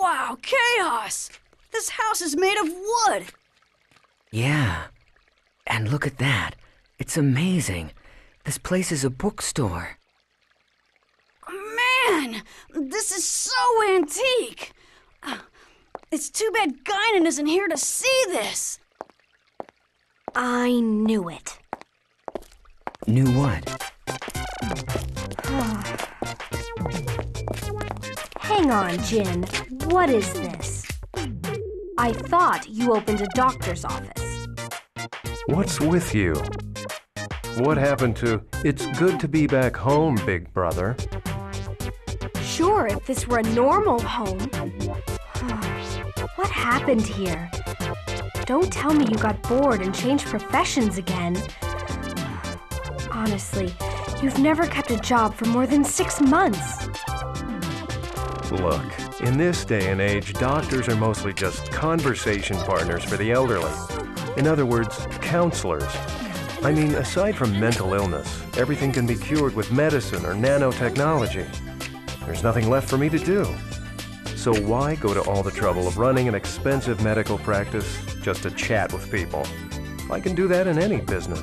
Wow, chaos! This house is made of wood! Yeah. And look at that. It's amazing. This place is a bookstore. Man! This is so antique! It's too bad Guinan isn't here to see this! I knew it. Knew what? Hang on, Jin. What is this? I thought you opened a doctor's office. What's with you? What happened to, "It's good to be back home, big brother"? Sure, if this were a normal home. What happened here? Don't tell me you got bored and changed professions again. Honestly, you've never kept a job for more than 6 months. Look, in this day and age, doctors are mostly just conversation partners for the elderly. In other words, counselors. I mean, aside from mental illness, everything can be cured with medicine or nanotechnology. There's nothing left for me to do. So why go to all the trouble of running an expensive medical practice just to chat with people? I can do that in any business.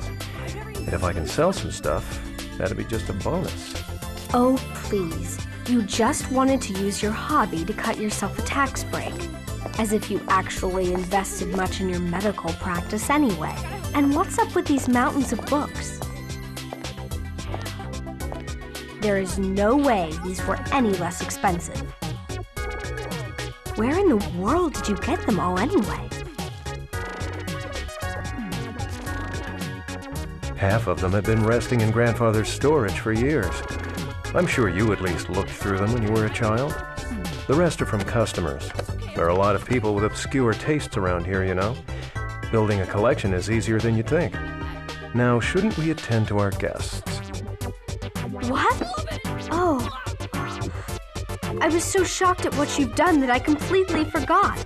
And if I can sell some stuff, that'd be just a bonus. Oh, please. You just wanted to use your hobby to cut yourself a tax break. As if you actually invested much in your medical practice anyway. And what's up with these mountains of books? There is no way these were any less expensive. Where in the world did you get them all anyway? Half of them have been resting in Grandfather's storage for years. I'm sure you at least looked through them when you were a child. The rest are from customers. There are a lot of people with obscure tastes around here, you know. Building a collection is easier than you'd think. Now, shouldn't we attend to our guests? What? Oh. I was so shocked at what you've done that I completely forgot.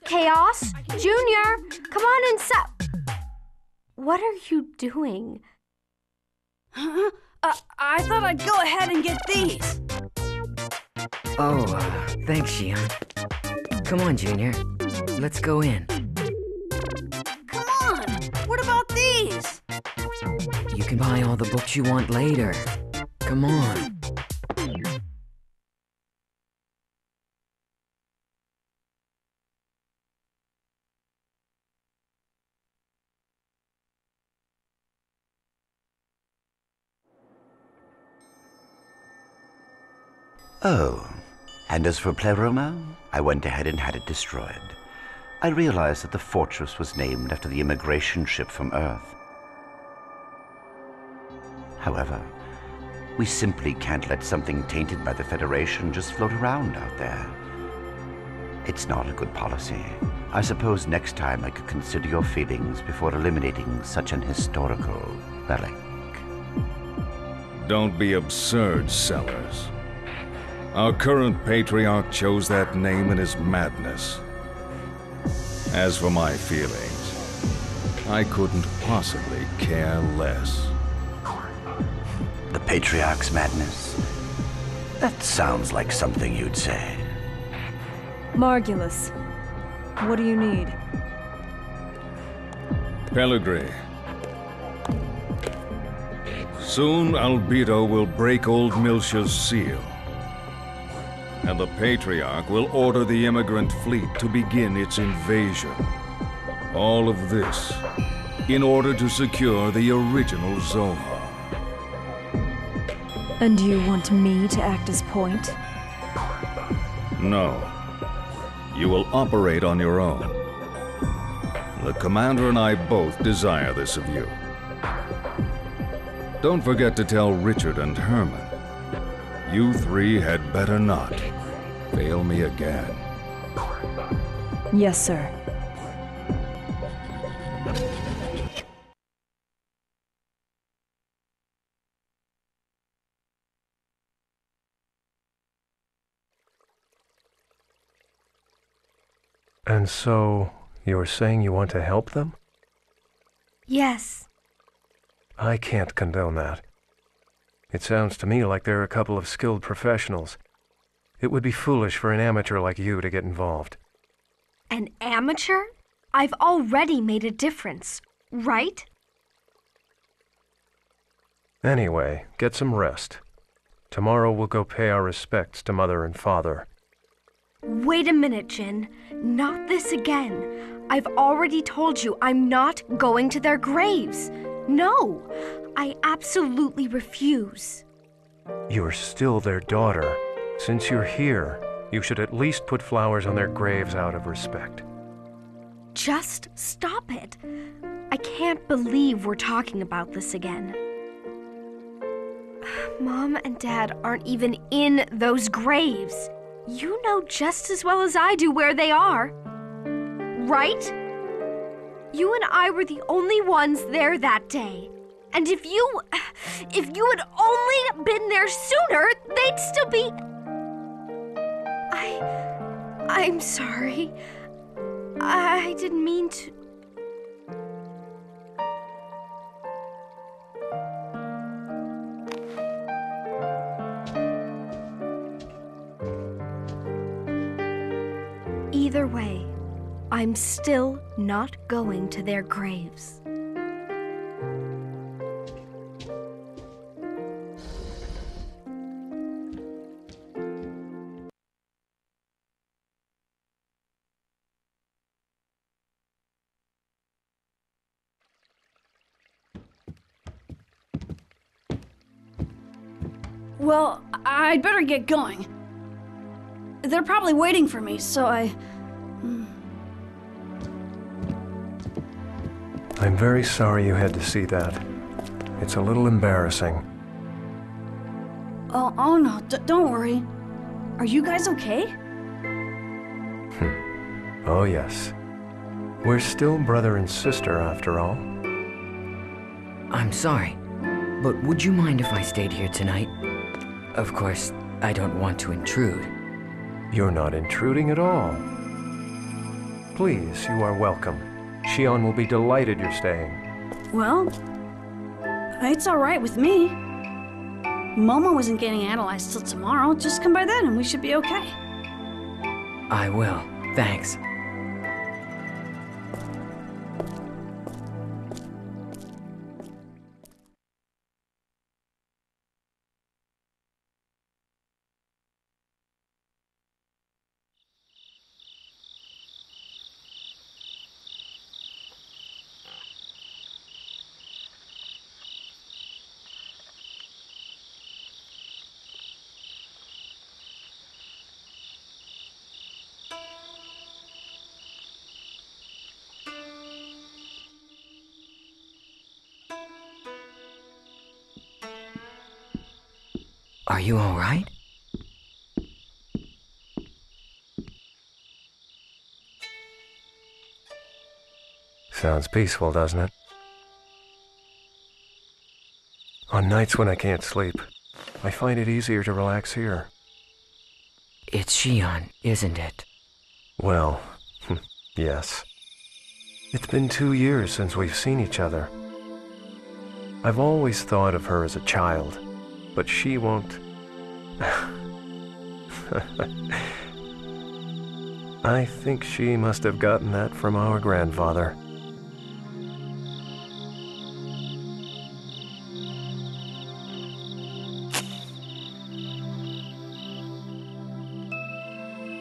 Chaos? Junior, come on and What are you doing? Huh? I thought I'd go ahead and get these. Oh, thanks, Xian. Come on, Junior. Let's go in. Come on! What about these? You can buy all the books you want later. Come on. Oh, and as for Pleroma, I went ahead and had it destroyed. I realized that the fortress was named after the immigration ship from Earth. However, we simply can't let something tainted by the Federation just float around out there. It's not a good policy. I suppose next time I could consider your feelings before eliminating such an historical relic. Don't be absurd, Sellers. Our current patriarch chose that name in his madness. As for my feelings, I couldn't possibly care less. The patriarch's madness? That sounds like something you'd say. Margulis, what do you need? Pellegrini. Soon Albedo will break old Miltia's seal. And the Patriarch will order the immigrant fleet to begin its invasion. All of this in order to secure the original Zohar. And do you want me to act as point? No. You will operate on your own. The Commander and I both desire this of you. Don't forget to tell Richard and Herman. You three had better not fail me again. Yes, sir. And so, you're saying you want to help them? Yes. I can't condone that. It sounds to me like they're a couple of skilled professionals. It would be foolish for an amateur like you to get involved. An amateur? I've already made a difference, right? Anyway, get some rest. Tomorrow we'll go pay our respects to Mother and Father. Wait a minute, Jin. Not this again. I've already told you I'm not going to their graves. No, I absolutely refuse. You're still their daughter. Since you're here, you should at least put flowers on their graves out of respect. Just stop it. I can't believe we're talking about this again. Mom and Dad aren't even in those graves. You know just as well as I do where they are. Right? You and I were the only ones there that day. And if you had only been there sooner, they'd still be... I'm sorry. I didn't mean to... Either way, I'm still not going to their graves. Well, I'd better get going. They're probably waiting for me, so I'm very sorry you had to see that. It's a little embarrassing. Oh no, don't worry. Are you guys okay? Oh yes. We're still brother and sister after all. I'm sorry, but would you mind if I stayed here tonight? Of course, I don't want to intrude. You're not intruding at all. Please, you are welcome. Shion will be delighted you're staying. Well, it's all right with me. Momo isn't getting analyzed till tomorrow. Just come by then and we should be okay. I will. Thanks. Are you all right? Sounds peaceful, doesn't it? On nights when I can't sleep, I find it easier to relax here. It's Shion, isn't it? Well, yes. It's been 2 years since we've seen each other. I've always thought of her as a child, but she won't... I think she must have gotten that from our grandfather.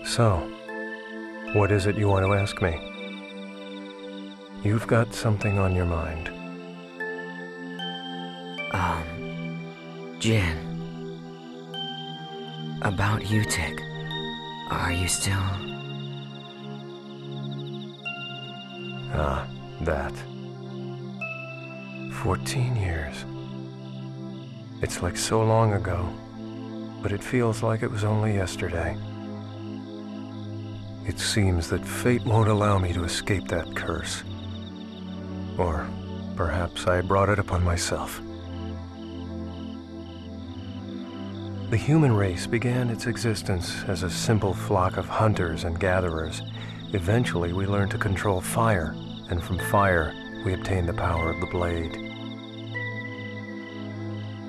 So, what is it you want to ask me? You've got something on your mind. Jin. About Utic. Are you still... Ah, that. 14 years. It's like so long ago, but it feels like it was only yesterday. It seems that fate won't allow me to escape that curse. Or perhaps I brought it upon myself. The human race began its existence as a simple flock of hunters and gatherers. Eventually, we learned to control fire, and from fire, we obtained the power of the blade.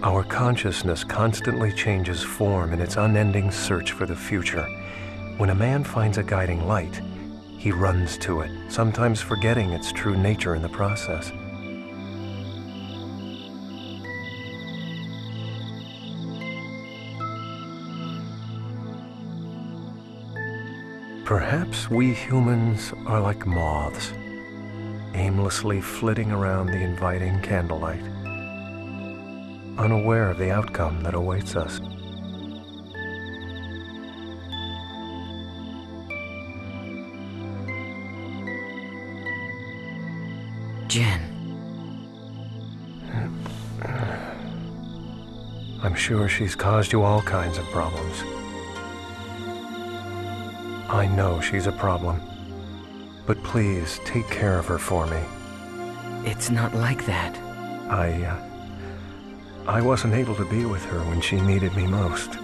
Our consciousness constantly changes form in its unending search for the future. When a man finds a guiding light, he runs to it, sometimes forgetting its true nature in the process. Perhaps we humans are like moths, aimlessly flitting around the inviting candlelight, unaware of the outcome that awaits us. Jen. I'm sure she's caused you all kinds of problems. I know she's a problem, but please take care of her for me. It's not like that. I wasn't able to be with her when she needed me most.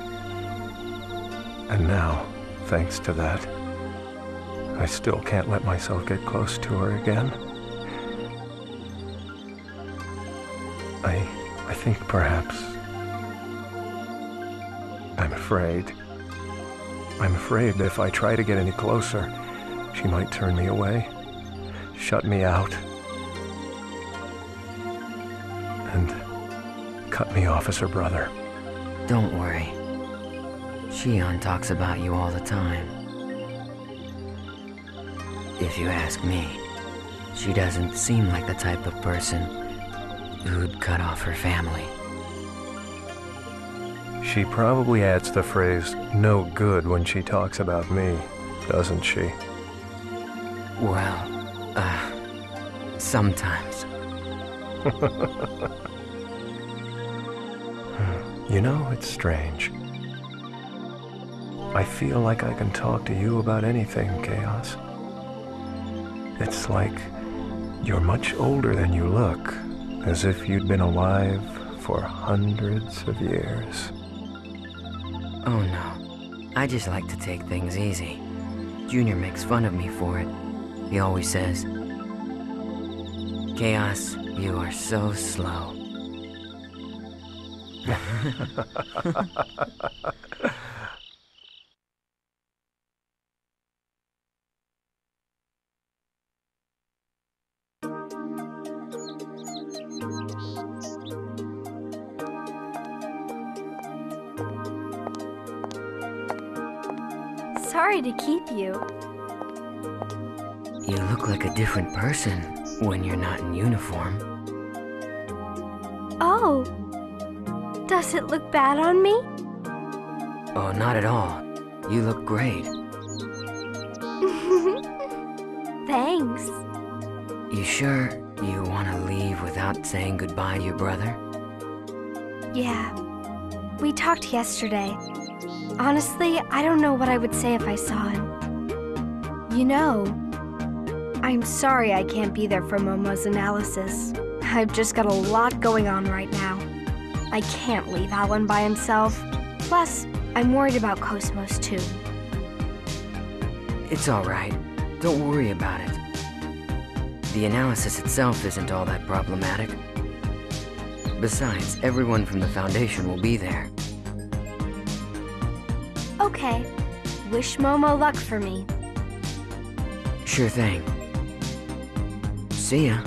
And now, thanks to that, I still can't let myself get close to her again. I think perhaps... I'm afraid that if I try to get any closer, she might turn me away, shut me out, and cut me off as her brother. Don't worry. Shion talks about you all the time. If you ask me, she doesn't seem like the type of person who'd cut off her family. She probably adds the phrase, "no good," when she talks about me, doesn't she? Well, sometimes. You know, it's strange. I feel like I can talk to you about anything, Chaos. It's like you're much older than you look, as if you'd been alive for hundreds of years. Oh no, I just like to take things easy. Junior makes fun of me for it. He always says, "Chaos, you are so slow." Sorry to keep you. You look like a different person when you're not in uniform. Oh, does it look bad on me? Oh, not at all. You look great. Thanks. You sure you want to leave without saying goodbye to your brother? Yeah, we talked yesterday. Honestly, I don't know what I would say if I saw him. You know, I'm sorry I can't be there for Momo's analysis. I've just got a lot going on right now. I can't leave Alan by himself. Plus, I'm worried about Cosmos too. It's all right. Don't worry about it. The analysis itself isn't all that problematic. Besides, everyone from the Foundation will be there. Okay. Wish Momo luck for me. Sure thing. See ya.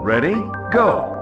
Ready? Go!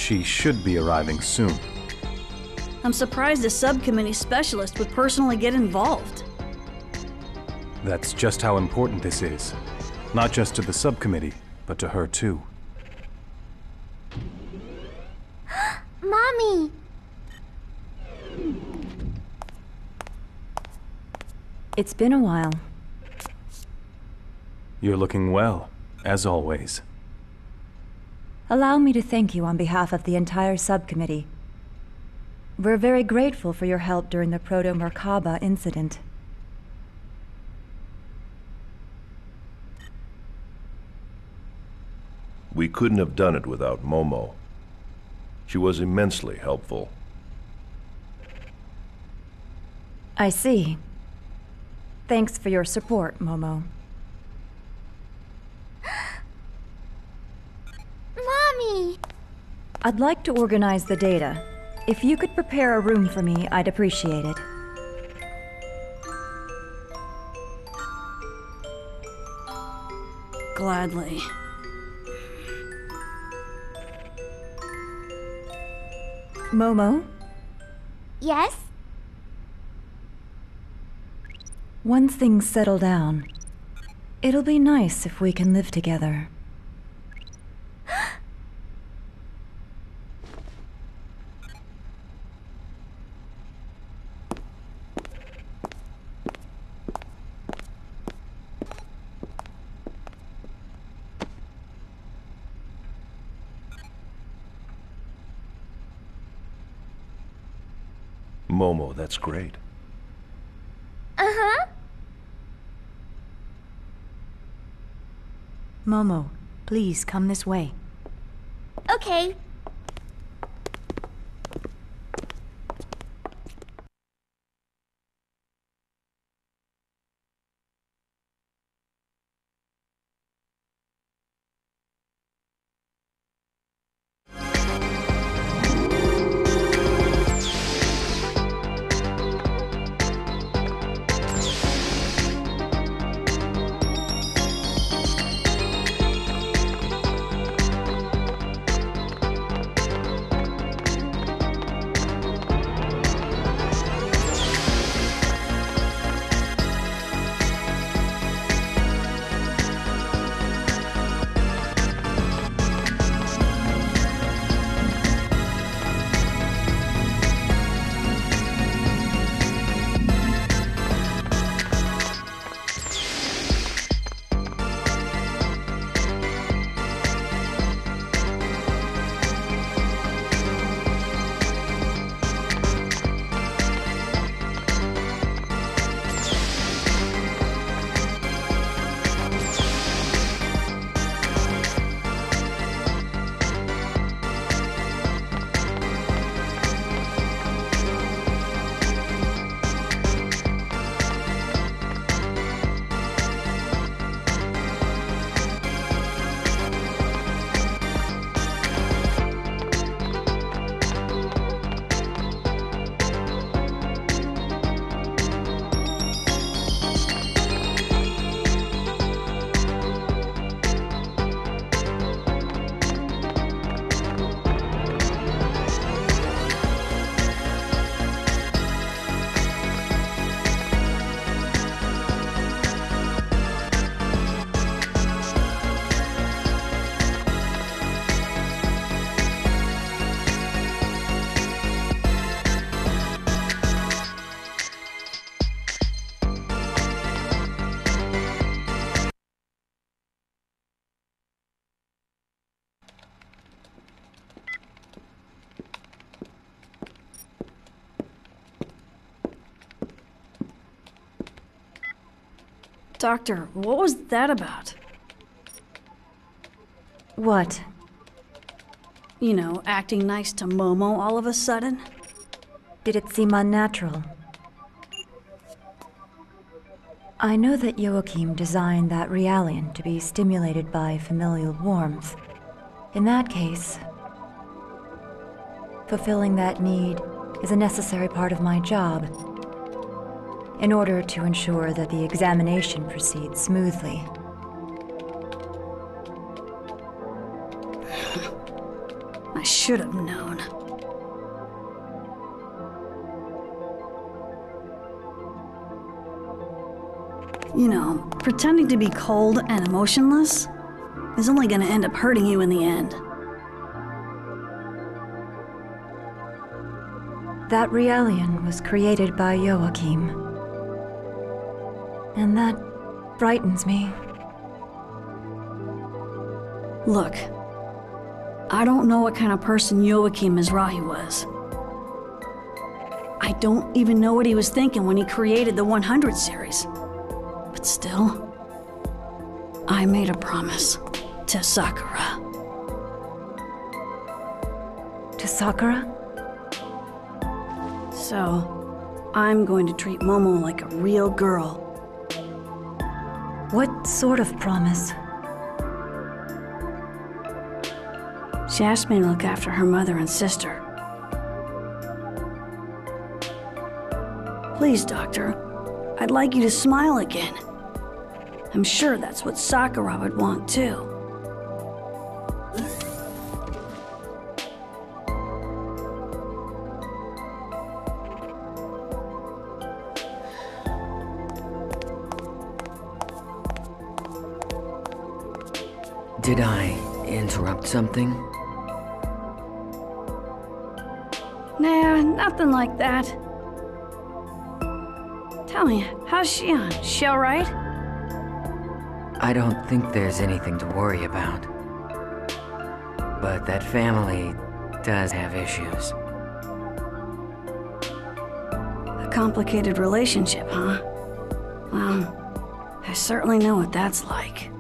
She should be arriving soon. I'm surprised a subcommittee specialist would personally get involved. That's just how important this is. Not just to the subcommittee, but to her too. Mommy! It's been a while. You're looking well, as always. Allow me to thank you on behalf of the entire subcommittee. We're very grateful for your help during the Proto-Merkaba incident. We couldn't have done it without Momo. She was immensely helpful. I see. Thanks for your support, Momo. Mommy! I'd like to organize the data. If you could prepare a room for me, I'd appreciate it. Gladly. Momo, Yes? once things settle down, it'll be nice if we can live together. Momo, that's great. Uh-huh. Momo, please come this way. Okay. Doctor, what was that about? What? You know, acting nice to Momo all of a sudden? Did it seem unnatural? I know that Joachim designed that Realian to be stimulated by familial warmth. In that case, fulfilling that need is a necessary part of my job, in order to ensure that the examination proceeds smoothly. I should have known. You know, pretending to be cold and emotionless is only gonna end up hurting you in the end. That Realian was created by Joachim. And that frightens me. Look, I don't know what kind of person Joachim Mizrahi was. I don't even know what he was thinking when he created the 100 series. But still, I made a promise to Sakura. To Sakura? So, I'm going to treat Momo like a real girl. What sort of promise? She asked me to look after her mother and sister. Please, Doctor, I'd like you to smile again. I'm sure that's what Sakura would want too. Did I interrupt something? Nah, nothing like that. Tell me, how's Shion? She alright? I don't think there's anything to worry about. But that family does have issues. A complicated relationship, huh? Well, I certainly know what that's like.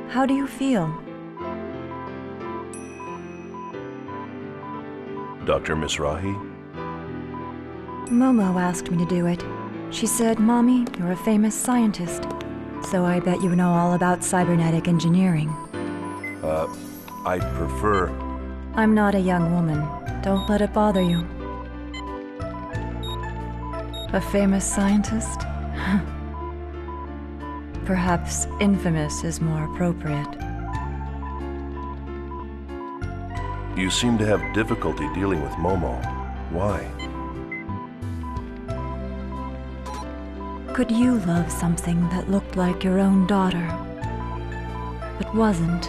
How do you feel? Dr. Mizrahi? Momo asked me to do it. She said, "Mommy, you're a famous scientist, so I bet you know all about cybernetic engineering." I'd prefer... I'm not a young woman. Don't let it bother you. A famous scientist? Perhaps infamous is more appropriate. You seem to have difficulty dealing with Momo. Why? Could you love something that looked like your own daughter, but wasn't?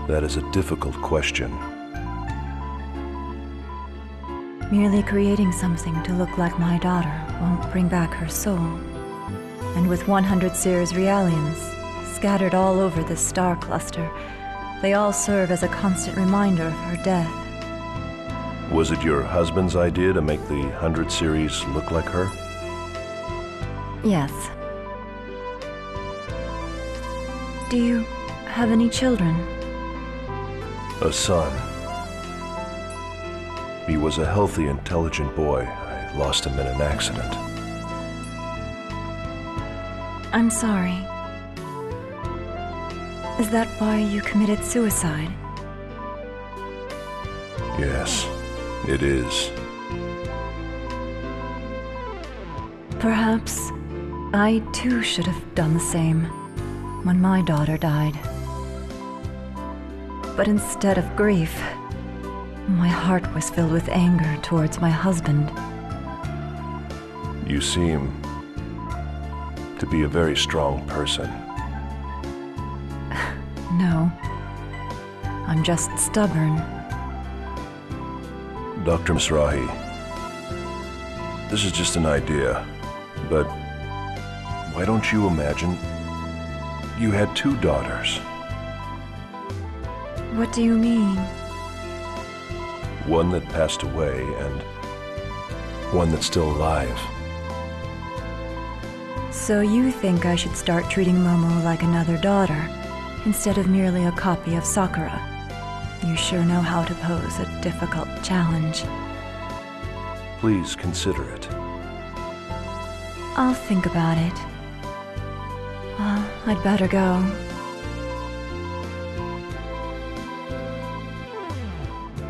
That is a difficult question. Merely creating something to look like my daughter won't bring back her soul. And with 100 Seers Realians scattered all over this star cluster, they all serve as a constant reminder of her death. Was it your husband's idea to make the 100 series look like her? Yes. Do you have any children? A son. He was a healthy, intelligent boy. I lost him in an accident. I'm sorry. Is that why you committed suicide? Yes, it is. Perhaps I too should have done the same when my daughter died. But instead of grief, my heart was filled with anger towards my husband. You seem to be a very strong person. No, I'm just stubborn. Dr. Mizrahi, this is just an idea, but why don't you imagine you had 2 daughters? What do you mean? One that passed away and one that's still alive. So you think I should start treating Momo like another daughter, instead of merely a copy of Sakura? You sure know how to pose a difficult challenge. Please consider it. I'll think about it. Well, I'd better go.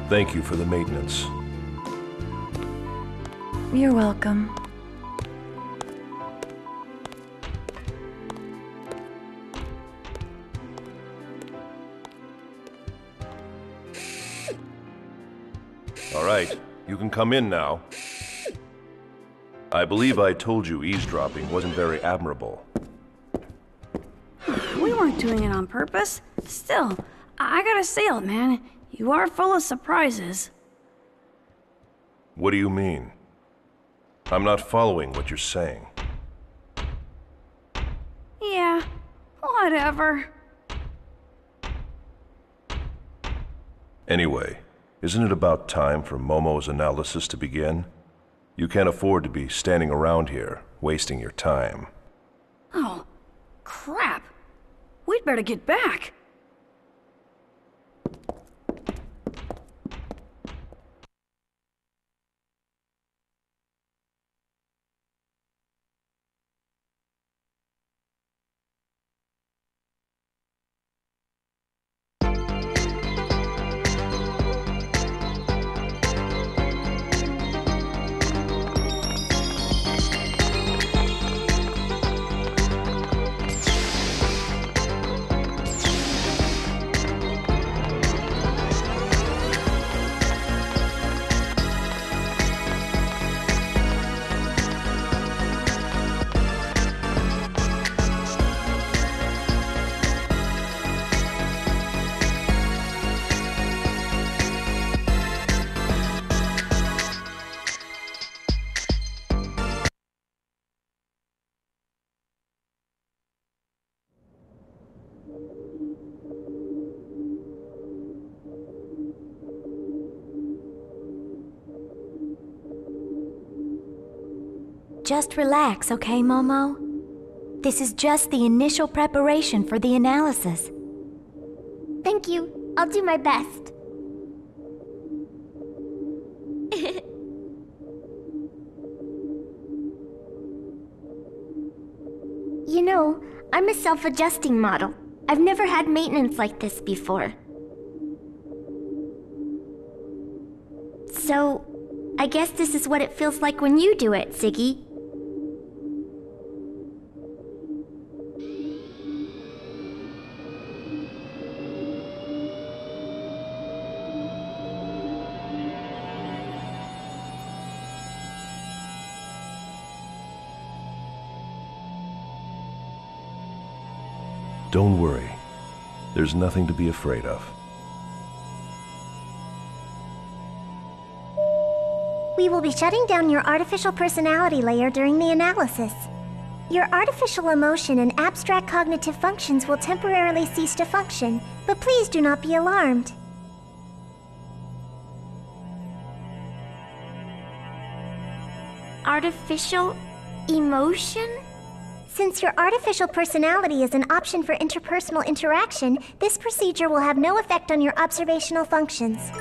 Thank you for the maintenance. You're welcome. All right, you can come in now. I believe I told you eavesdropping wasn't very admirable. We weren't doing it on purpose. Still, I gotta say it, man. You are full of surprises. What do you mean? I'm not following what you're saying. Yeah, whatever. Anyway, isn't it about time for Momo's analysis to begin? You can't afford to be standing around here, wasting your time. Oh, crap. We'd better get back. Just relax, okay, Momo? This is just the initial preparation for the analysis. Thank you. I'll do my best. You know, I'm a self-adjusting model. I've never had maintenance like this before. So, I guess this is what it feels like when you do it, Ziggy. Don't worry. There's nothing to be afraid of. We will be shutting down your artificial personality layer during the analysis. Your artificial emotion and abstract cognitive functions will temporarily cease to function, but please do not be alarmed. Artificial emotion? Since your artificial personality is an option for interpersonal interaction, this procedure will have no effect on your observational functions.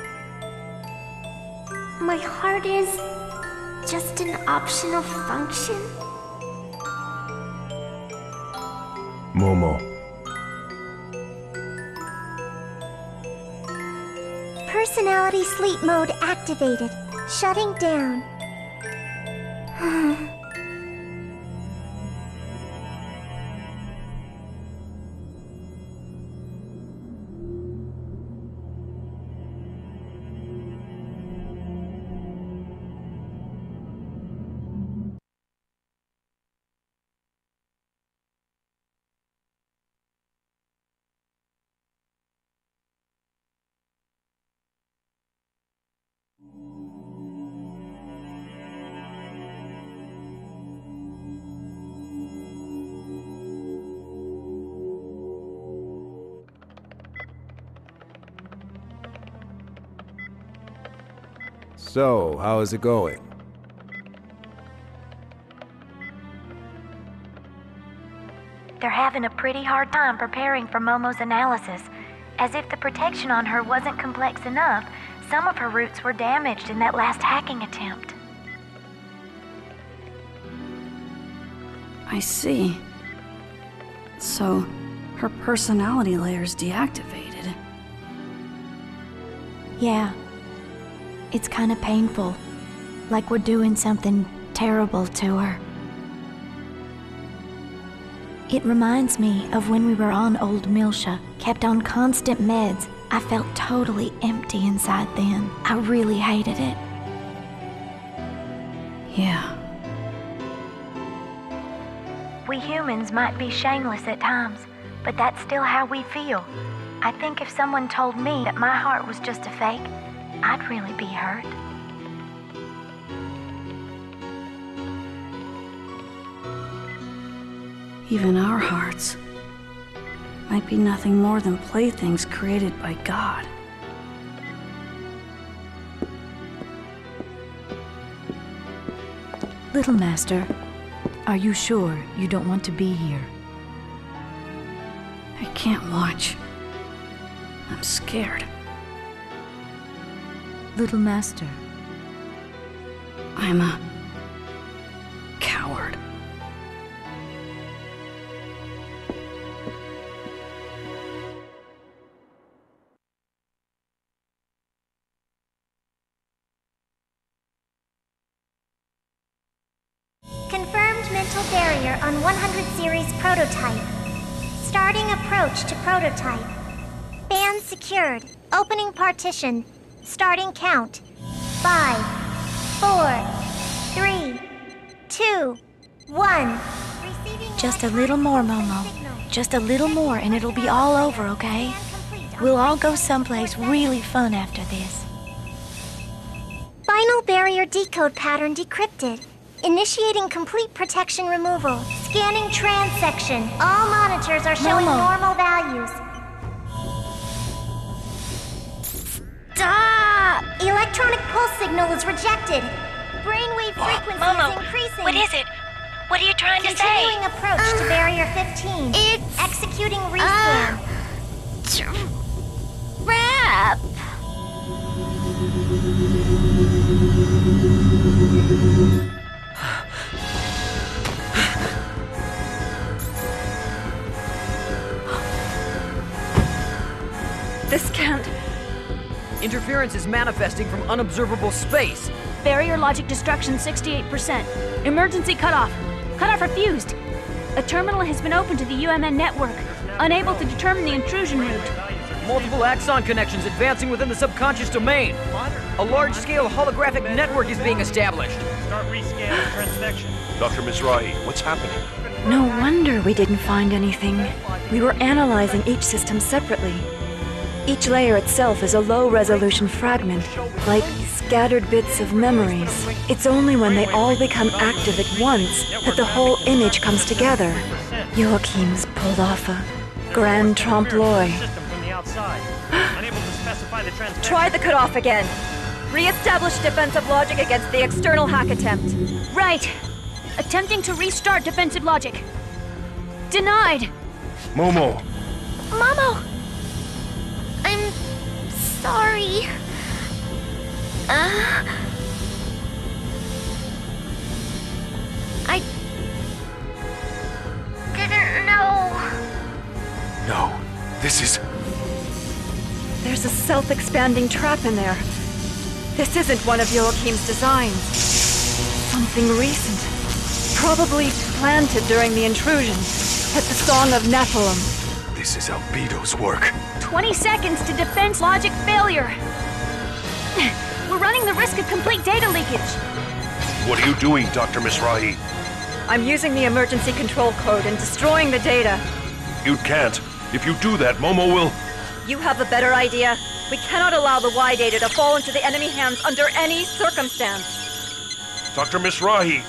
My heart is just an optional function? Momo. Personality sleep mode activated. Shutting down. So, how is it going? They're having a pretty hard time preparing for Momo's analysis. As if the protection on her wasn't complex enough, some of her roots were damaged in that last hacking attempt. I see. So, her personality layer's deactivated. Yeah. It's kind of painful. Like we're doing something terrible to her. It reminds me of when we were on Old Milsha, kept on constant meds. I felt totally empty inside then. I really hated it. Yeah. We humans might be shameless at times, but that's still how we feel. I think if someone told me that my heart was just a fake, I'd really be hurt. Even our hearts might be nothing more than playthings created by God. Little Master, are you sure you don't want to be here? I can't watch. I'm scared. Little Master. I'm a coward. Confirmed mental barrier on 100 series prototype. Starting approach to prototype. Ban secured. Opening partition. Starting count. 5, 4, 3, 2, 1. Just a little more, Momo. Just a little more and it'll be all over, okay? We'll all go someplace really fun after this. Final barrier decode pattern decrypted. Initiating complete protection removal. Scanning transection. All monitors are showing Momo. normal values. Stop! Electronic pulse signal is rejected. Brainwave frequency Momo, is increasing. what is it? What are you trying to say? Continuing approach to barrier 15. It's Executing rescan. Trap! This can't... Interference is manifesting from unobservable space. Barrier logic destruction 68%. Emergency cutoff. Cutoff refused. A terminal has been opened to the UMN network, unable to determine the intrusion route. Multiple axon connections advancing within the subconscious domain. A large-scale holographic network is being established. Start rescanning transaction. Dr. Mizrahi, what's happening? No wonder we didn't find anything. We were analyzing each system separately. Each layer itself is a low-resolution fragment, like scattered bits of memories. It's only when they all become active at once that the whole image comes together. Joachim's pulled off a grand trompe-l'oeil. Try the cutoff again. Re-establish defensive logic against the external hack attempt. Right. Attempting to restart defensive logic. Denied. Momo! Momo! I'm sorry. I didn't know. No, this is... There's a self-expanding trap in there. This isn't one of Joachim's designs. Something recent. Probably planted during the intrusion. At the Song of Nephilim. This is Albedo's work. 20 seconds to defense logic failure. We're running the risk of complete data leakage. What are you doing, Dr. Mizrahi? I'm using the emergency control code and destroying the data. You can't. If you do that, Momo will... You have a better idea. We cannot allow the Y data to fall into the enemy hands under any circumstance. Dr. Mizrahi!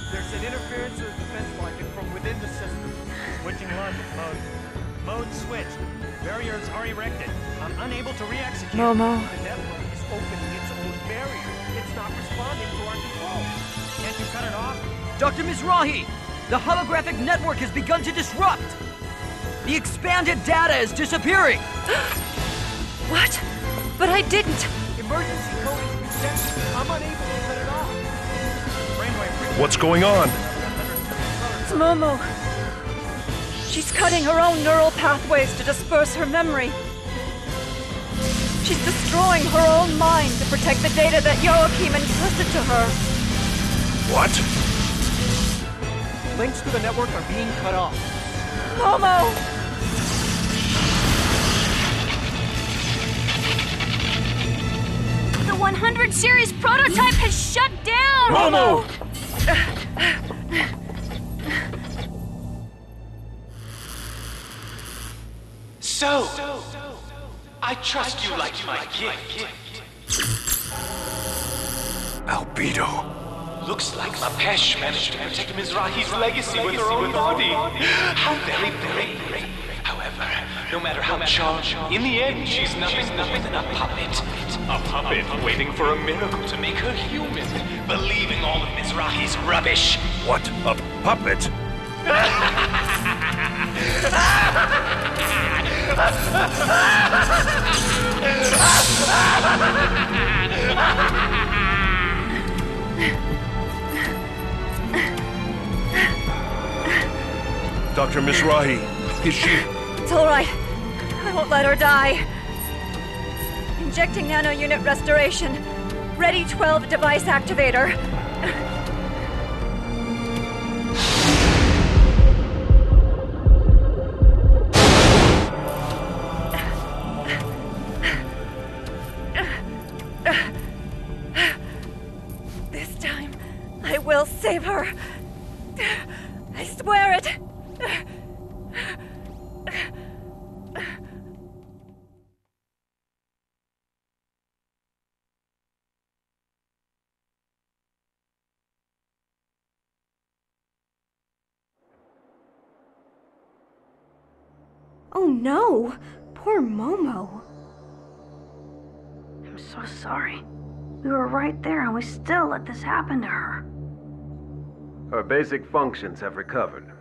There's an interference with defense logic from within the system. Switching logic mode. Mode switched. Barriers are erected. I'm unable to re-execute. Momo. The network is opening its own barrier. It's not responding to our control. Can't you cut it off? Dr. Mizrahi! The holographic network has begun to disrupt! The expanded data is disappearing! What? But I didn't! Emergency code has been sent. I'm unable to cut it off. What's going on? It's Momo. She's cutting her own neural pathways to disperse her memory. She's destroying her own mind to protect the data that Joachim entrusted to her. What? Links to the network are being cut off. Momo! The 100 series prototype has shut down! Momo! So, I trust you like my gift. Albedo. Looks like Lapesh managed to protect Mizrahi's legacy with her own body. How very brave. However, no matter how charged, in the end, she's nothing more than a puppet. A puppet waiting for a miracle to make her human, believing all of Mizrahi's rubbish. What? A puppet? Dr. Mizrahi, is she... It's all right. I won't let her die. Injecting nano-unit restoration. Ready 12 device activator. This time, I will save her. I swear it. Oh no! Poor Momo. I'm so sorry. We were right there and we still let this happen to her. Her basic functions have recovered.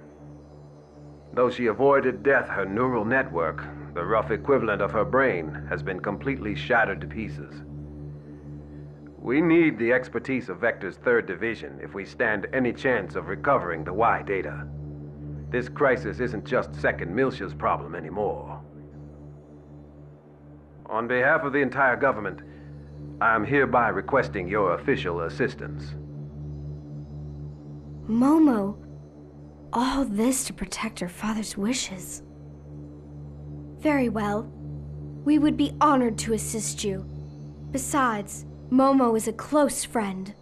Though she avoided death, her neural network, the rough equivalent of her brain, has been completely shattered to pieces. We need the expertise of Vector's 3rd Division if we stand any chance of recovering the Y data. This crisis isn't just 2nd Militia's problem anymore. On behalf of the entire government, I am hereby requesting your official assistance. Momo. All this to protect her father's wishes. Very well. We would be honored to assist you. Besides, Momo is a close friend.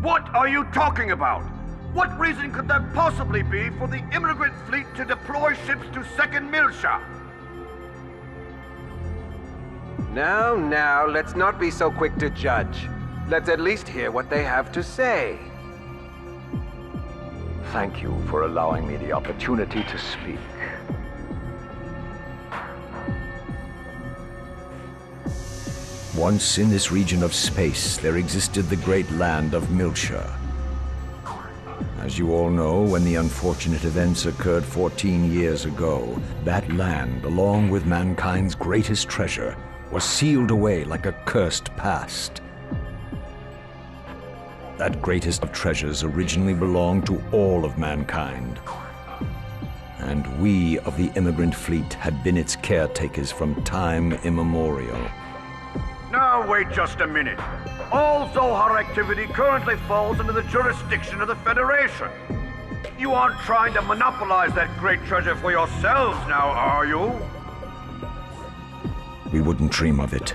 What are you talking about? What reason could there possibly be for the immigrant fleet to deploy ships to Second Milsha? Now, let's not be so quick to judge. Let's at least hear what they have to say. Thank you for allowing me the opportunity to speak. Once in this region of space, there existed the great land of Milsha. As you all know, when the unfortunate events occurred 14 years ago, that land, along with mankind's greatest treasure, was sealed away like a cursed past. That greatest of treasures originally belonged to all of mankind. And we of the immigrant fleet had been its caretakers from time immemorial. Now wait just a minute. All Zohar activity currently falls under the jurisdiction of the Federation. You aren't trying to monopolize that great treasure for yourselves now, are you? We wouldn't dream of it.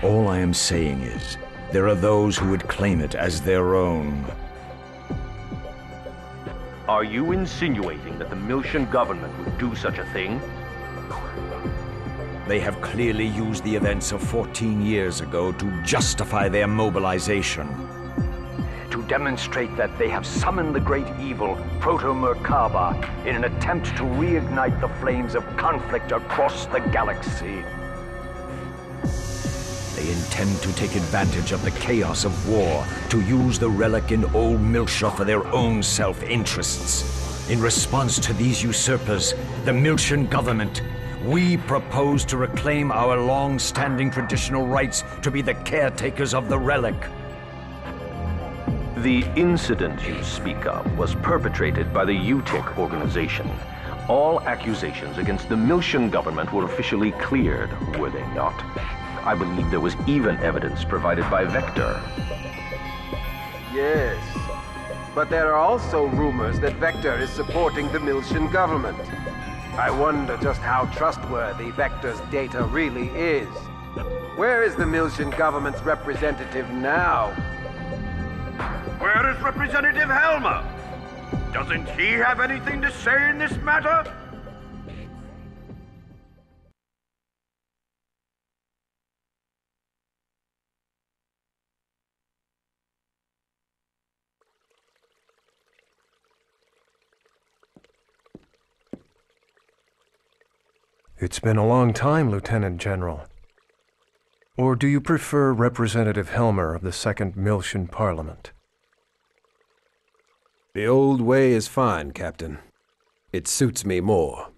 All I am saying is, there are those who would claim it as their own. Are you insinuating that the Milshan government would do such a thing? They have clearly used the events of 14 years ago to justify their mobilization. To demonstrate that they have summoned the great evil, Proto-Merkaba, in an attempt to reignite the flames of conflict across the galaxy. They intend to take advantage of the chaos of war to use the relic in Old Milsha for their own self-interests. In response to these usurpers, the Milshan government, we propose to reclaim our long-standing traditional rights to be the caretakers of the relic. The incident you speak of was perpetrated by the UTIC organization. All accusations against the Milshan government were officially cleared, were they not? I believe there was even evidence provided by Vector. Yes, but there are also rumors that Vector is supporting the Milshan government. I wonder just how trustworthy Vector's data really is. Where is the Milshan government's representative now? Where is Representative Helmer? Doesn't he have anything to say in this matter? It's been a long time, Lieutenant General. Or do you prefer Representative Helmer of the Second Milshan Parliament? The old way is fine, Captain. It suits me more.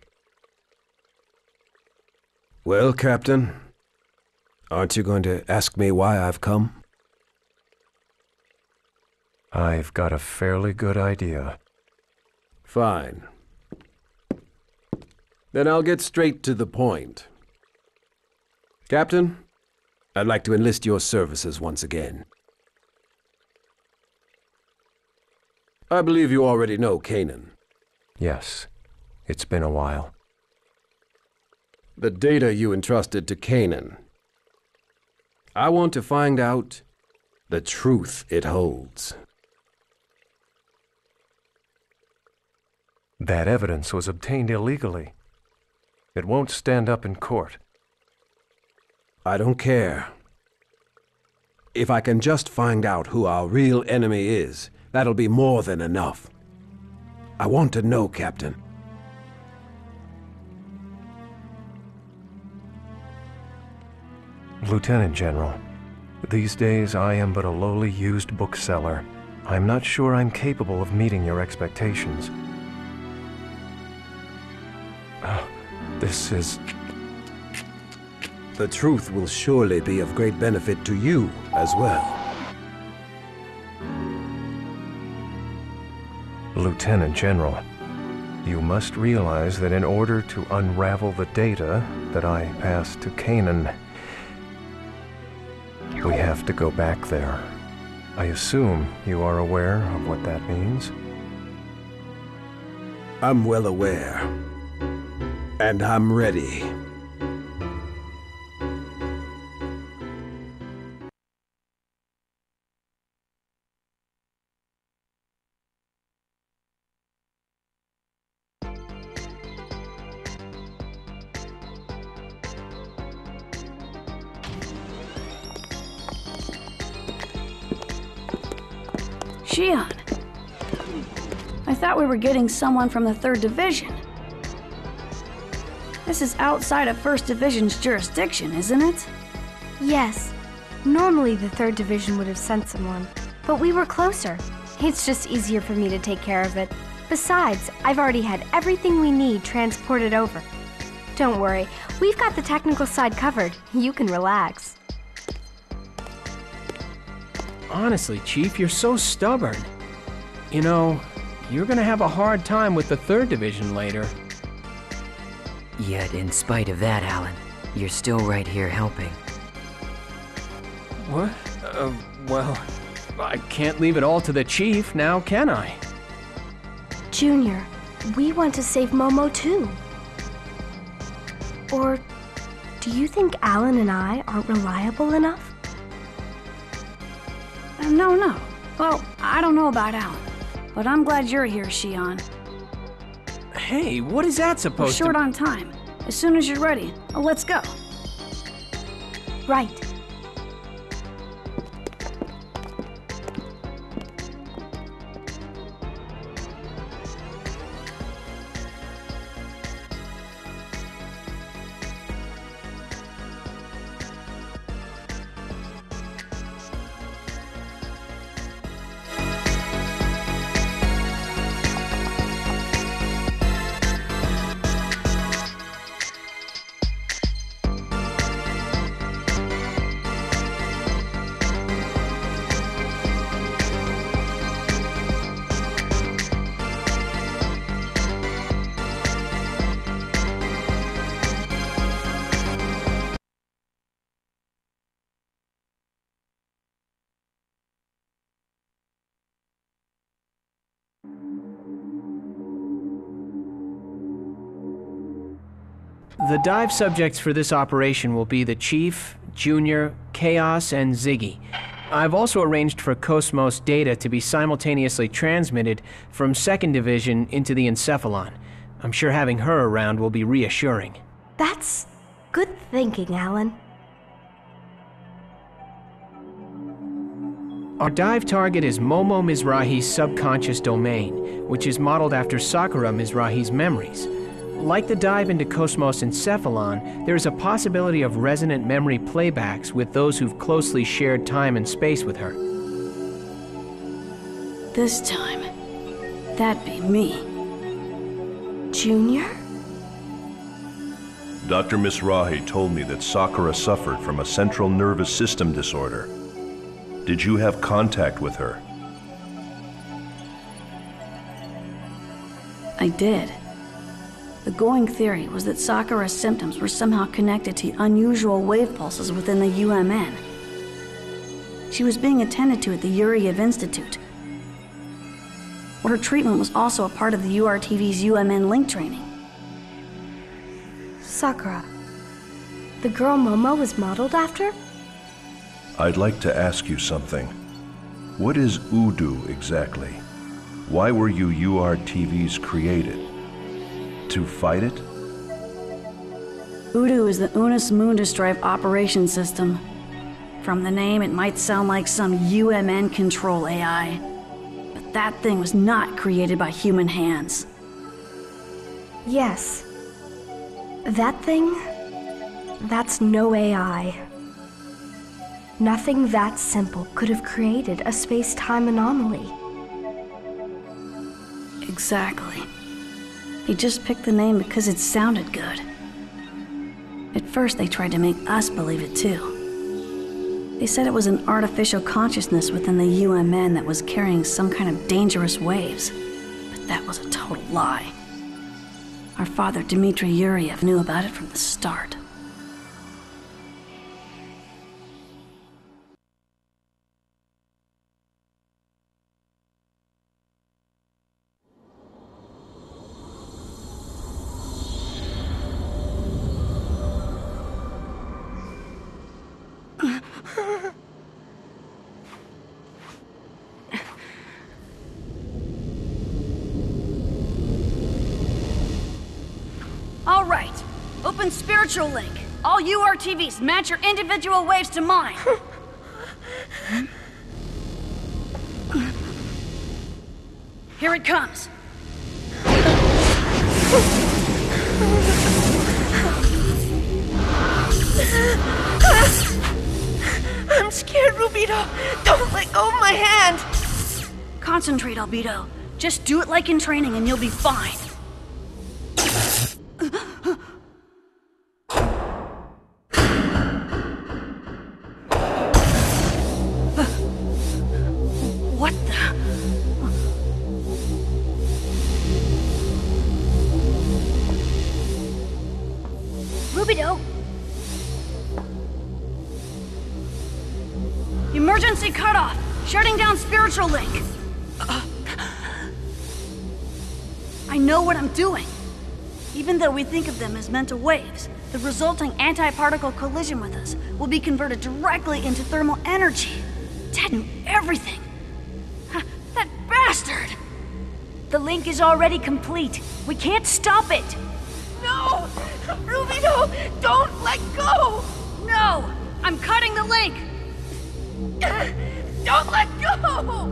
Well, Captain, aren't you going to ask me why I've come? I've got a fairly good idea. Fine. Then I'll get straight to the point. Captain, I'd like to enlist your services once again. I believe you already know Kanan. Yes, it's been a while. The data you entrusted to Kanan. I want to find out the truth it holds. That evidence was obtained illegally. It won't stand up in court. I don't care. If I can just find out who our real enemy is, that'll be more than enough. I want to know, Captain. Lieutenant General, these days I am but a lowly used bookseller. I'm not sure I'm capable of meeting your expectations. This is... The truth will surely be of great benefit to you as well. Lieutenant General, you must realize that in order to unravel the data that I passed to Kanan, we have to go back there. I assume you are aware of what that means? I'm well aware. And I'm ready. Shion. I thought we were getting someone from the 3rd Division. This is outside of 1st Division's jurisdiction, isn't it? Yes. Normally the 3rd Division would have sent someone, but we were closer. It's just easier for me to take care of it. Besides, I've already had everything we need transported over. Don't worry, we've got the technical side covered. You can relax. Honestly, Chief, you're so stubborn. You know, you're gonna have a hard time with the 3rd Division later. Yet, in spite of that, Alan, you're still right here helping. What? Well, I can't leave it all to the Chief now, can I? Junior, we want to save Momo too. Or do you think Alan and I aren't reliable enough? No. Well, I don't know about Alan, but I'm glad you're here, Shion. Hey, what is that supposed We're short on time. As soon as you're ready, let's go. Right. The dive subjects for this operation will be the Chief, Junior, Chaos, and Ziggy. I've also arranged for Cosmos data to be simultaneously transmitted from 2nd Division into the Encephalon. I'm sure having her around will be reassuring. That's good thinking, Alan. Our dive target is Momo Mizrahi's subconscious domain, which is modeled after Sakura Mizrahi's memories. Like the dive into Cosmos Encephalon, there is a possibility of resonant memory playbacks with those who've closely shared time and space with her. This time, that'd be me. Junior? Dr. Mizrahi told me that Sakura suffered from a central nervous system disorder. Did you have contact with her? I did. The going theory was that Sakura's symptoms were somehow connected to unusual wave pulses within the UMN. She was being attended to at the Yuriev Institute, where her treatment was also a part of the URTV's UMN link training. Sakura. The girl Momo was modeled after? I'd like to ask you something. What is Udu exactly? Why were you URTVs created? To fight it? Udu is the Unus Mundus Drive Operation System. From the name, it might sound like some UMN control AI. But that thing was not created by human hands. Yes. That thing? That's no AI. Nothing that simple could have created a space-time anomaly. Exactly. He just picked the name because it sounded good. At first, they tried to make us believe it too. They said it was an artificial consciousness within the UMN that was carrying some kind of dangerous waves. But that was a total lie. Our father, Dmitry Yuriev, knew about it from the start. All right, open spiritual link. All URTVs, match your individual waves to mine. Here it comes. I'm scared, Rubito. Don't let go of my hand. Concentrate, Albedo. Just do it like in training and you'll be fine. What the? Rubito! Emergency cutoff! Shutting down spiritual link! I know what I'm doing. Even though we think of them as mental waves, the resulting anti-particle collision with us will be converted directly into thermal energy. Ted knew everything. That bastard! The link is already complete. We can't stop it. No! Rubito, don't let go! No! I'm cutting the link! Don't let go!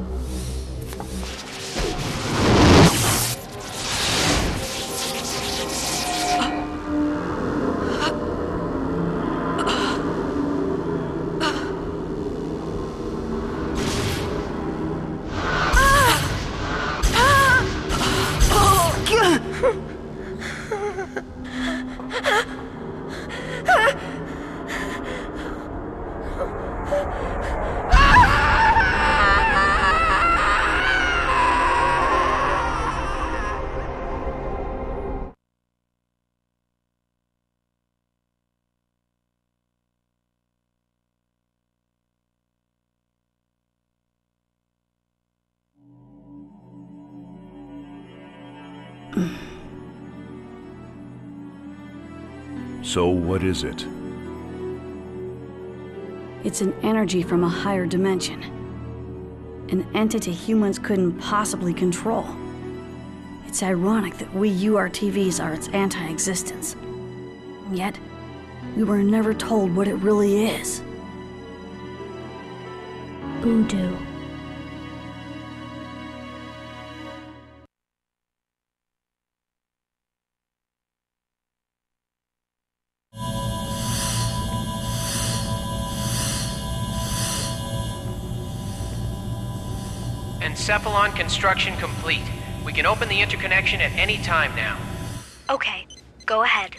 So what is it? It's an energy from a higher dimension. An entity humans couldn't possibly control. It's ironic that we URTVs are its anti-existence. Yet, we were never told what it really is. Voodoo. Encephalon construction complete. We can open the interconnection at any time now. Okay, go ahead.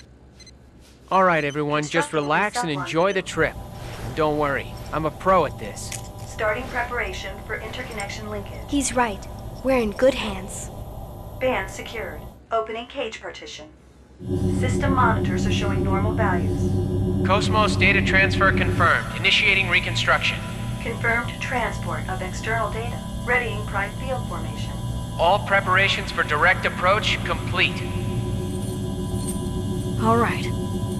Alright everyone, just relax and enjoy the trip. And don't worry, I'm a pro at this. Starting preparation for interconnection linkage. He's right. We're in good hands. Band secured. Opening cage partition. System monitors are showing normal values. Cosmos data transfer confirmed. Initiating reconstruction. Confirmed transport of external data. Readying prime field formation. All preparations for direct approach complete. All right,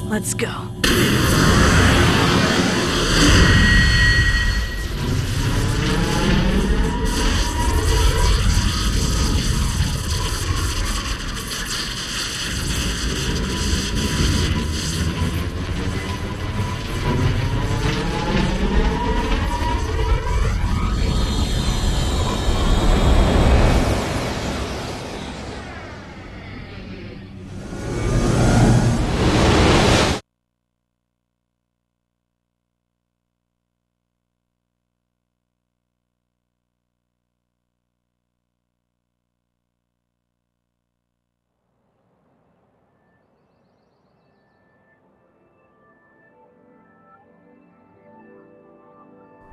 let's go.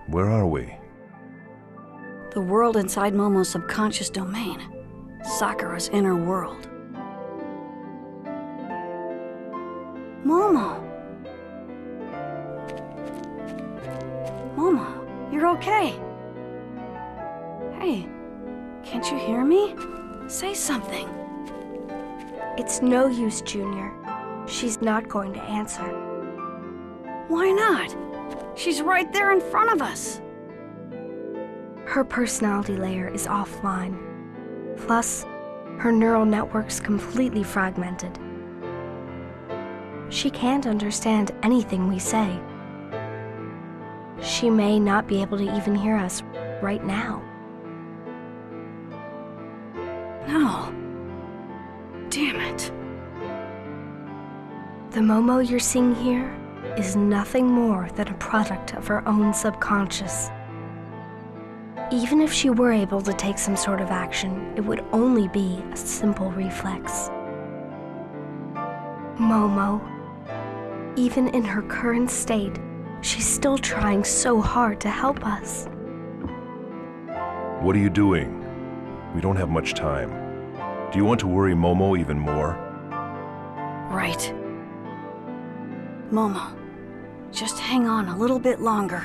Where are we? The world inside Momo's subconscious domain. Sakura's inner world. Momo! Momo, you're okay. Hey, can't you hear me? Say something. It's no use, Junior. She's not going to answer. Why not? She's right there in front of us. Her personality layer is offline. Plus, her neural network's completely fragmented. She can't understand anything we say. She may not be able to even hear us right now. The Momo you're seeing here is nothing more than a product of her own subconscious. Even if she were able to take some sort of action, it would only be a simple reflex. Momo, even in her current state, she's still trying so hard to help us. What are you doing? We don't have much time. Do you want to worry Momo even more? Right. Momo, just hang on a little bit longer.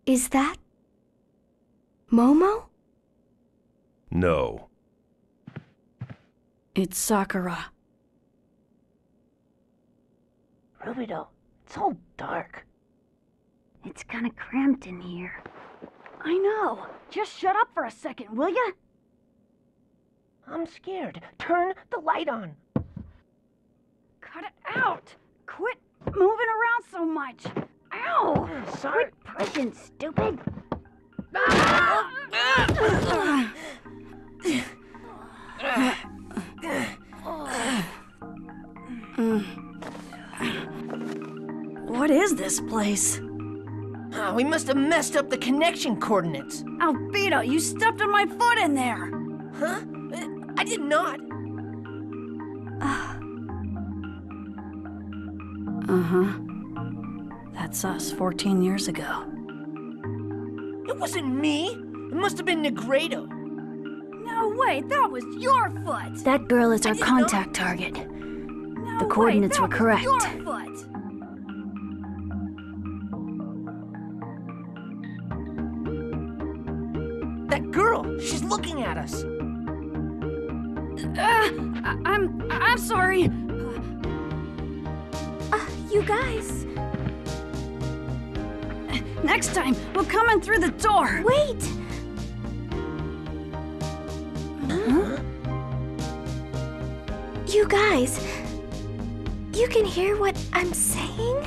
Is that Momo? No. It's Sakura. Rubido, it's all dark. It's kind of cramped in here. I know. Just shut up for a second, will ya? I'm scared. Turn the light on. Cut it out! Quit moving around so much! Ow! Sorry. Quit pushing, stupid! What is this place? We must have messed up the connection coordinates. Albedo, you stepped on my foot in there! Huh? I did not. Uh-huh. That's us 14 years ago. It wasn't me. It must have been Negredo. No way, that was your foot! That girl is our contact target. No The coordinates way, were correct. Your foot! That girl, she's looking at us. I'm sorry. You guys. Next time, we'll come in through the door. Wait! Huh? You guys. You can hear what I'm saying?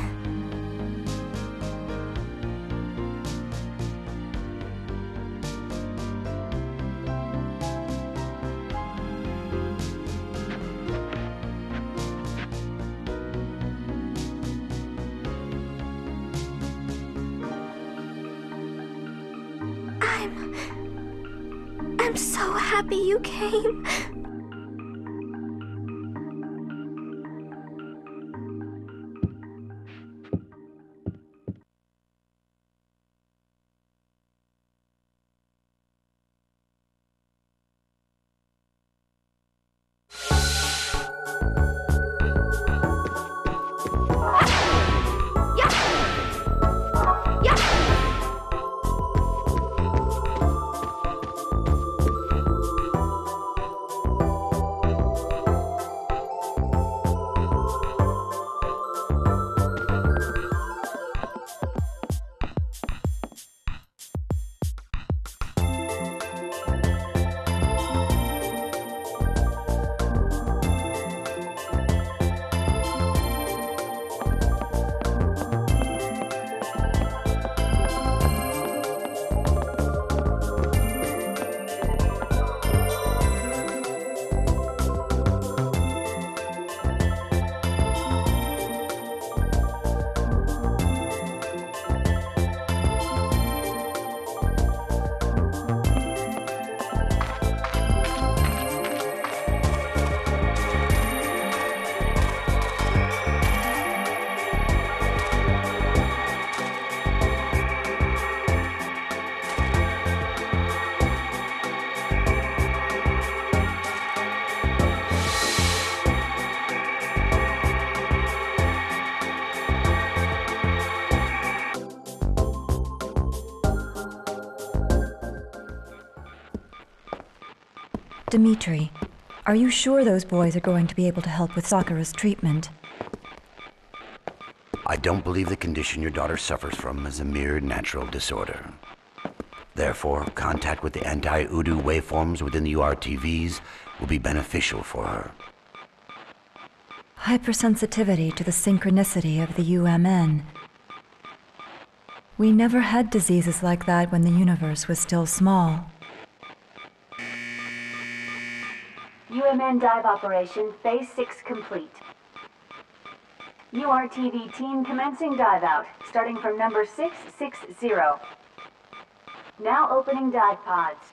I'm so happy you came. Dimitri, are you sure those boys are going to be able to help with Sakura's treatment? I don't believe the condition your daughter suffers from is a mere natural disorder. Therefore, contact with the anti-Udu waveforms within the URTVs will be beneficial for her. Hypersensitivity to the synchronicity of the UMN. We never had diseases like that when the universe was still small. UMN dive operation, Phase 6 complete. URTV team commencing dive out, starting from number 660. Now opening dive pods.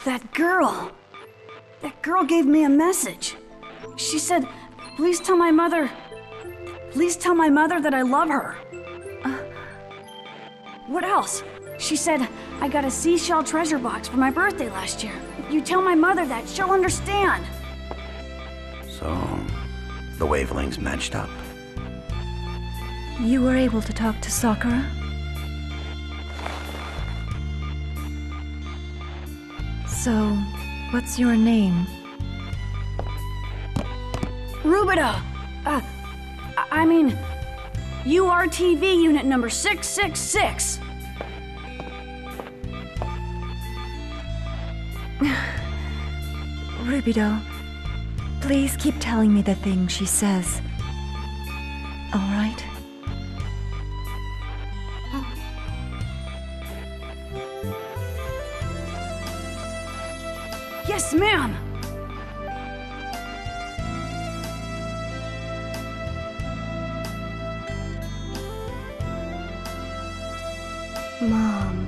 That girl gave me a message. She said, please tell my mother that I love her. What else? She said, I got a seashell treasure box for my birthday last year. You tell my mother that, she'll understand. So, the wavelengths matched up. You were able to talk to Sakura? So, what's your name? Rubida! I mean, URTV unit number 666. Rubido, please keep telling me the things she says. All right? Yes, ma'am! Mom.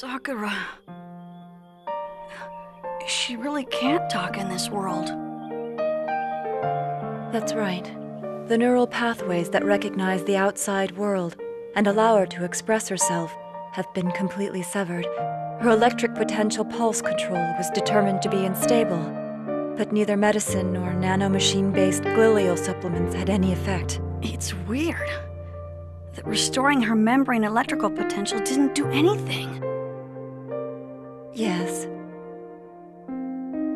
Sakura... She really can't talk in this world. That's right. The neural pathways that recognize the outside world and allow her to express herself have been completely severed. Her electric potential pulse control was determined to be unstable, but neither medicine nor nanomachine-based glial supplements had any effect. It's weird that restoring her membrane electrical potential didn't do anything. Yes.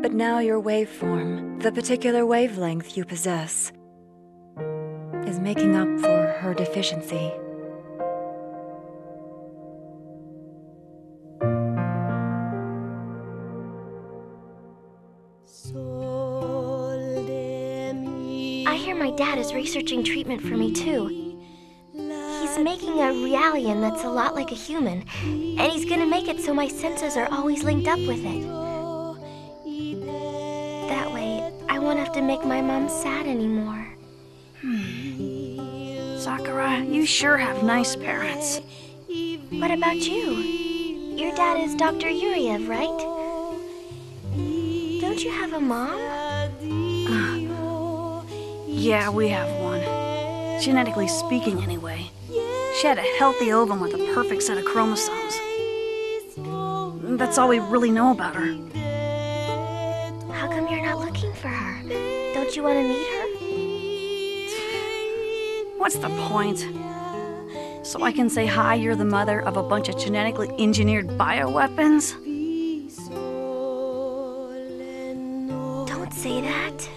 But now your waveform, the particular wavelength you possess, is making up for her deficiency. I hear my dad is researching treatment for me too. He's making a Realian that's a lot like a human, and he's gonna make it so my senses are always linked up with it. That way, I won't have to make my mom sad anymore. Sakura, you sure have nice parents. What about you? Your dad is Dr. Yuriev, right? Don't you have a mom? Yeah, we have one. Genetically speaking, anyway. She had a healthy ovum with a perfect set of chromosomes. That's all we really know about her. How come you're not looking for her? Don't you want to meet her? What's the point? So I can say, hi, you're the mother of a bunch of genetically engineered bioweapons? Don't say that.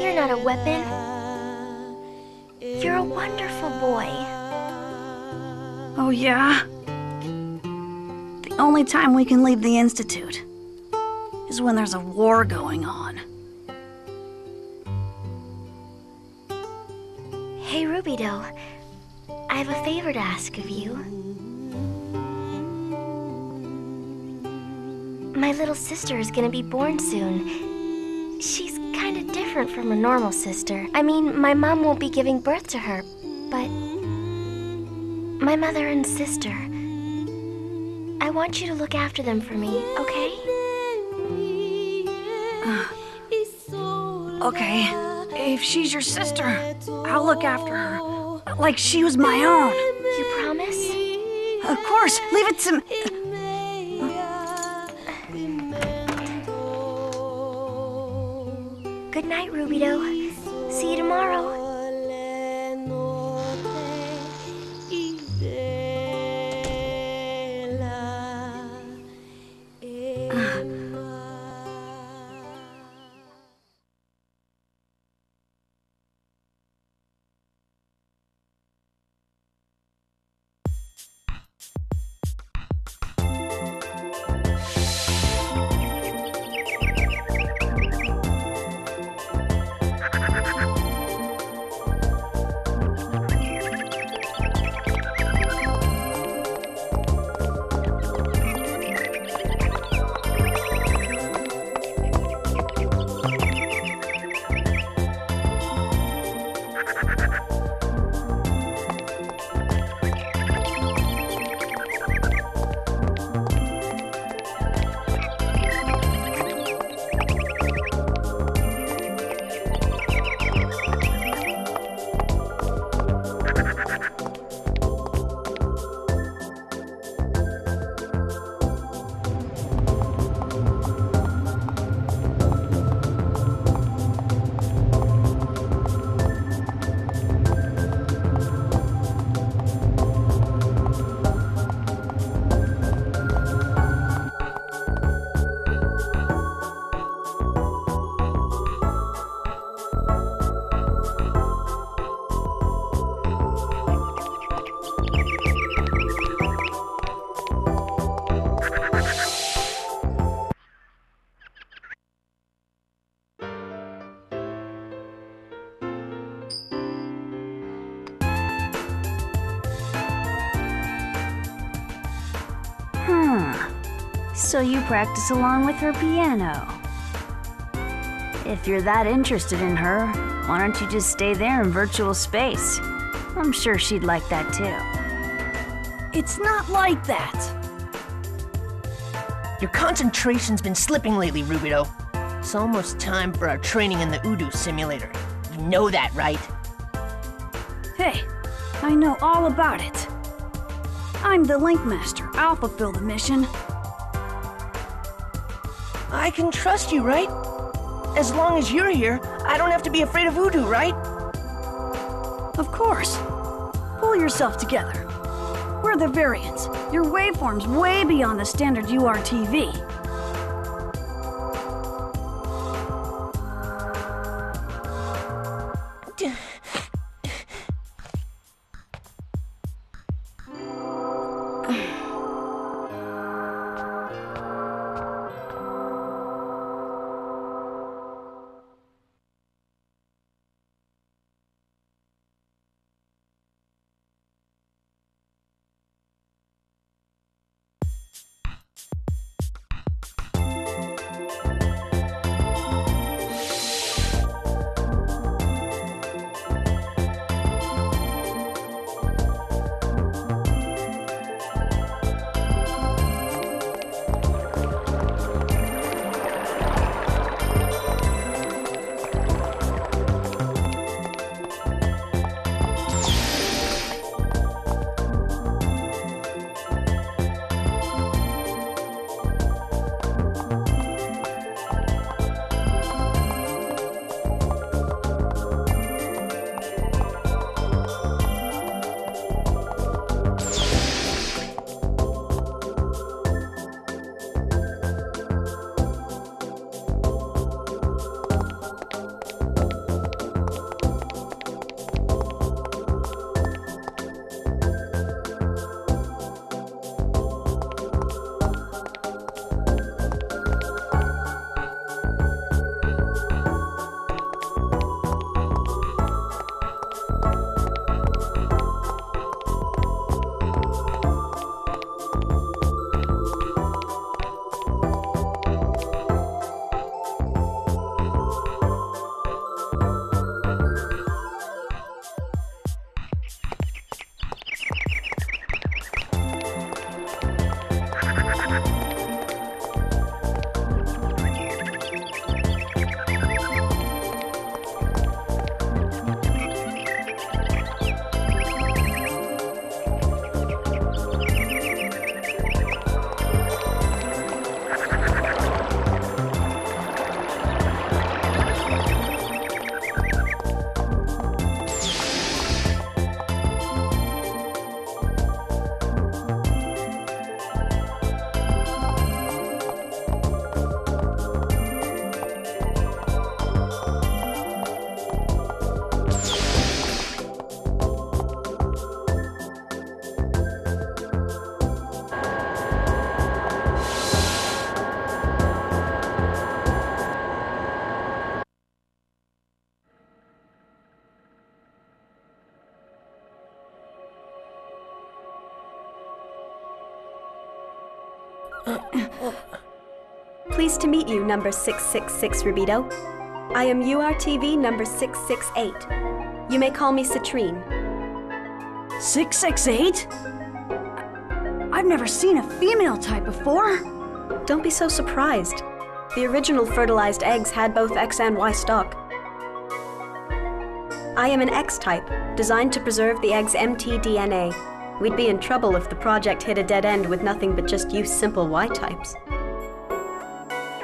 You're not a weapon. You're a wonderful boy. Oh, yeah? The only time we can leave the Institute is when there's a war going on. Hey, Rubido. I have a favor to ask of you. My little sister is gonna be born soon. She's kinda different from her normal sister. I mean, my mom won't be giving birth to her, but... my mother and sister. I want you to look after them for me, okay? Okay, if she's your sister, I'll look after her. Like she was my own. You promise? Of course, leave it to me. Good night, Rubido. See you tomorrow. So you practice along with her piano. If you're that interested in her, why don't you just stay there in virtual space? I'm sure she'd like that too. It's not like that. Your concentration's been slipping lately, Rubido. It's almost time for our training in the Udu simulator. You know that, right? Hey, I know all about it. I'm the Link Master. I'll fulfill the mission. I can trust you, right? As long as you're here, I don't have to be afraid of Udu, right? Of course. Pull yourself together. We're the variants. Your waveform's way beyond the standard URTV. Pleased to meet you, number 666, Rubido. I am URTV number 668. You may call me Citrine. 668? I've never seen a female type before. Don't be so surprised. The original fertilized eggs had both X and Y stock. I am an X-type, designed to preserve the egg's mtDNA. We'd be in trouble if the project hit a dead end with nothing but just use simple Y-types.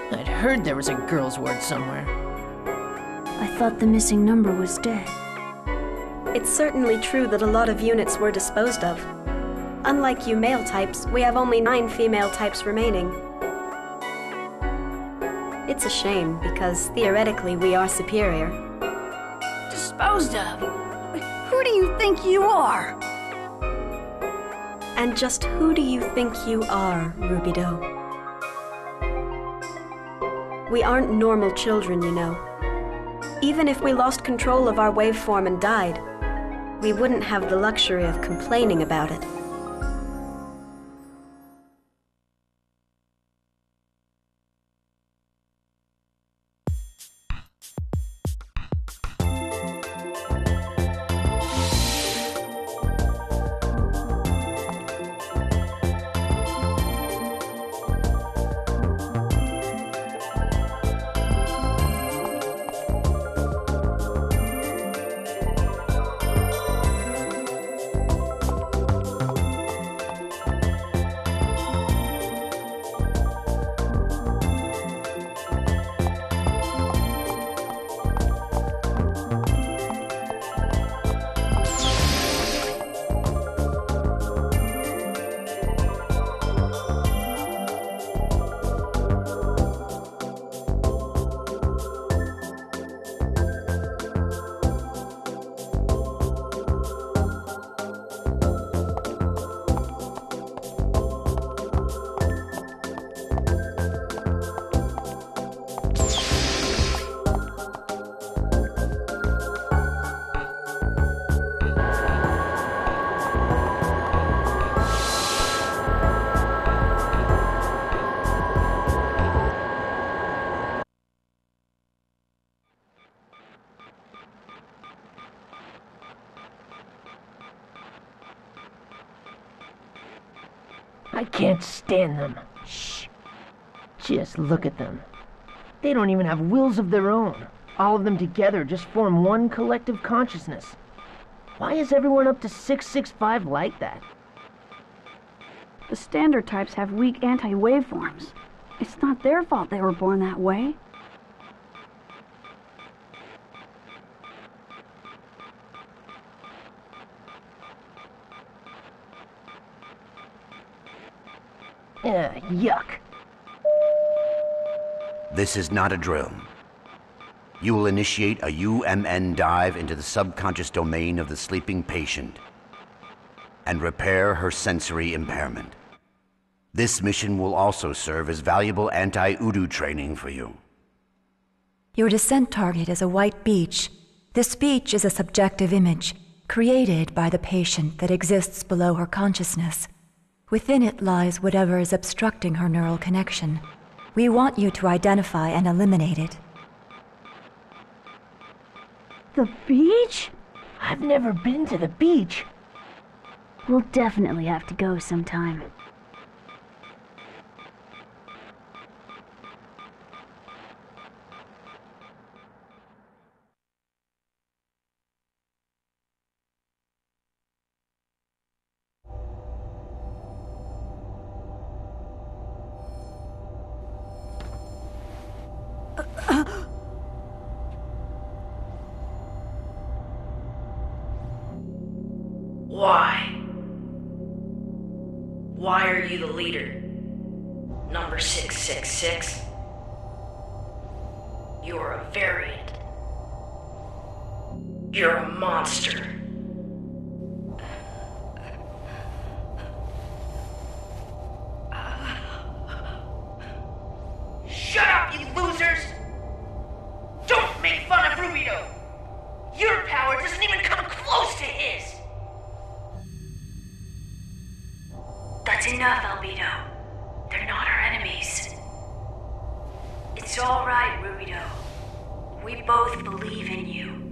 I'd heard there was a girl's ward somewhere. I thought the missing number was dead. It's certainly true that a lot of units were disposed of. Unlike you male types, we have only 9 female types remaining. It's a shame, because theoretically we are superior. Disposed of? Who do you think you are? And just who do you think you are, Rubido? We aren't normal children, you know. Even if we lost control of our waveform and died, we wouldn't have the luxury of complaining about it. can't stand them. Shh. Just look at them. They don't even have wills of their own. All of them together just form one collective consciousness. Why is everyone up to 665 like that? The standard types have weak anti-waveforms. It's not their fault they were born that way. Yuck. This is not a drill. You will initiate a UMN dive into the subconscious domain of the sleeping patient and repair her sensory impairment. This mission will also serve as valuable anti-Udu training for you. Your descent target is a white beach. This beach is a subjective image created by the patient that exists below her consciousness. Within it lies whatever is obstructing her neural connection. We want you to identify and eliminate it. The beach? I've never been to the beach. We'll definitely have to go sometime. Why are you the leader? Number 666? You're a variant. You're a monster. Shut up, you losers! Don't make fun of Rubio! Your power doesn't even come close to his! That's enough, Albedo. They're not our enemies. It's all right, Rubio. We both believe in you.